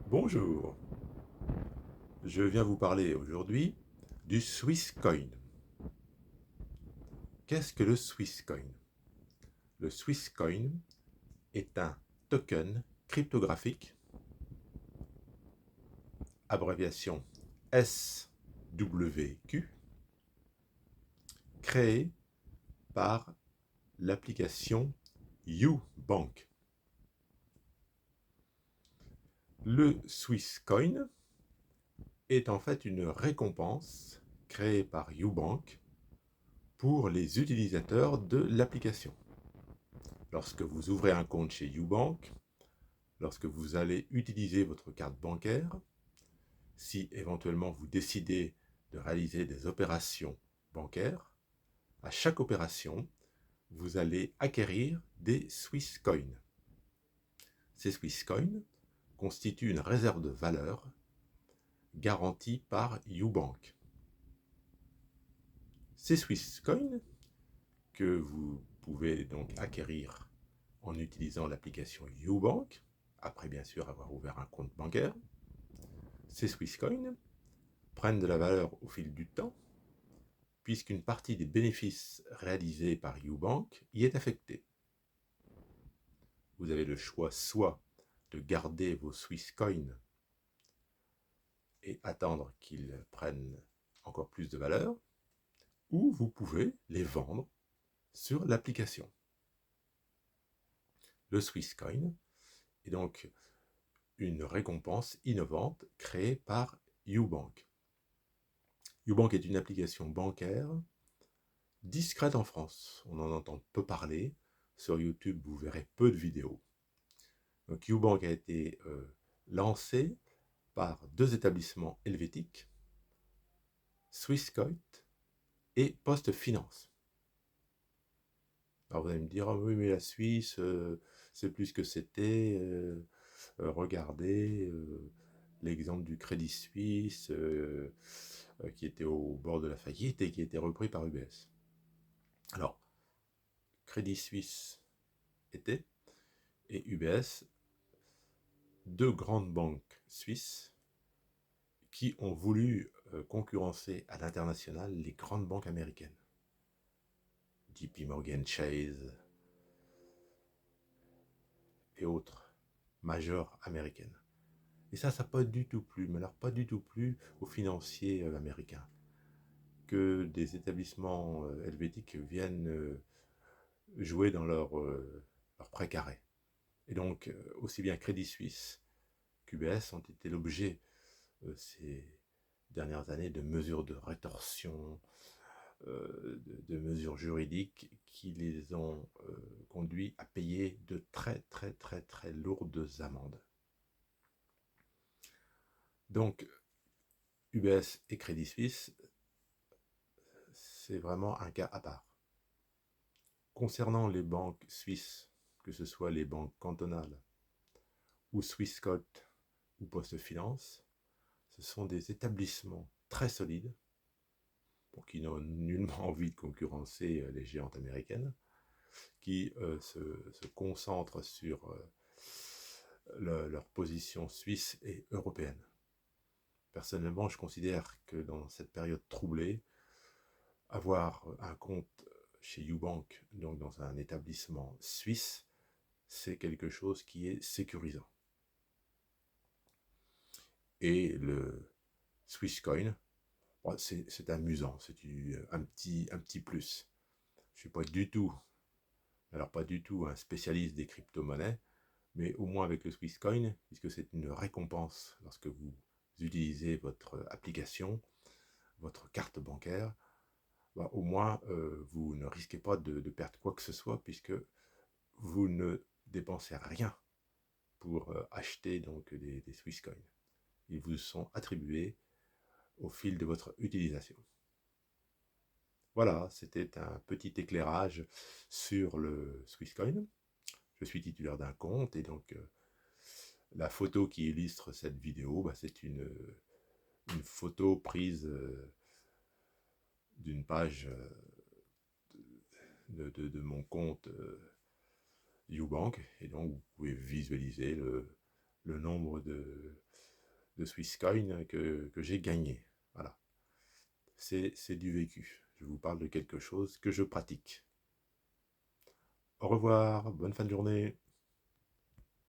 Bonjour, je viens vous parler aujourd'hui du Swisscoin. Qu'est-ce que le Swisscoin? Le Swisscoin est un token cryptographique, abréviation SWQ, créé par l'application Ubank. Le Swisscoin est en fait une récompense créée par Ubank pour les utilisateurs de l'application. Lorsque vous ouvrez un compte chez Ubank, lorsque vous allez utiliser votre carte bancaire, si éventuellement vous décidez de réaliser des opérations bancaires, à chaque opération, vous allez acquérir des Swisscoins. Ces Swisscoins constituent une réserve de valeur garantie par Ubank. Ces Swisscoins, que vous pouvez donc acquérir en utilisant l'application Ubank, après bien sûr avoir ouvert un compte bancaire, ces Swisscoins prennent de la valeur au fil du temps, puisqu'une partie des bénéfices réalisés par Ubank y est affectée. Vous avez le choix soit de garder vos Swisscoins et attendre qu'ils prennent encore plus de valeur, ou vous pouvez les vendre sur l'application. Le Swisscoin est donc une récompense innovante créée par Ubank. Ubank est une application bancaire discrète en France. On en entend peu parler. Sur YouTube, vous verrez peu de vidéos. Donc Ubank a été lancé par deux établissements helvétiques, Swissquote et Post Finance. Alors vous allez me dire, oh oui, mais la Suisse, c'est plus ce que c'était. Regardez l'exemple du Crédit Suisse qui était au bord de la faillite et qui a été repris par UBS. Alors, Crédit Suisse était et UBS, deux grandes banques suisses qui ont voulu concurrencer à l'international les grandes banques américaines. JP Morgan Chase et autres majeures américaines. Et ça n'a pas du tout plu, mais alors pas du tout plu aux financiers américains. Que des établissements helvétiques viennent jouer dans leur prêt carré. Et donc, aussi bien Crédit Suisse qu'UBS ont été l'objet ces dernières années de mesures de rétorsion, de mesures juridiques qui les ont conduits à payer de très très très très lourdes amendes. Donc, UBS et Crédit Suisse, c'est vraiment un cas à part. Concernant les banques suisses, que ce soit les banques cantonales ou Swissquote ou Poste Finance, ce sont des établissements très solides qui n'ont nullement envie de concurrencer les géantes américaines, qui se concentrent sur leur position suisse et européenne. Personnellement, je considère que dans cette période troublée, avoir un compte chez Ubank, donc dans un établissement suisse, c'est quelque chose qui est sécurisant. Et le Swisscoin, c'est amusant, c'est un petit plus. Je ne suis pas du tout, alors pas du tout un spécialiste des crypto-monnaies, mais au moins avec le Swisscoin, puisque c'est une récompense lorsque vous utilisez votre application, votre carte bancaire, bah, au moins vous ne risquez pas de perdre quoi que ce soit, puisque vous ne dépensez rien pour acheter donc des Swisscoins. Ils vous sont attribués au fil de votre utilisation. Voilà, c'était un petit éclairage sur le Swisscoin. Je suis titulaire d'un compte et donc la photo qui illustre cette vidéo, bah, c'est une photo prise d'une page de mon compte Ubank, et donc vous pouvez visualiser le nombre de Swisscoin que j'ai gagné. Voilà, c'est du vécu. Je vous parle de quelque chose que je pratique. Au revoir, bonne fin de journée.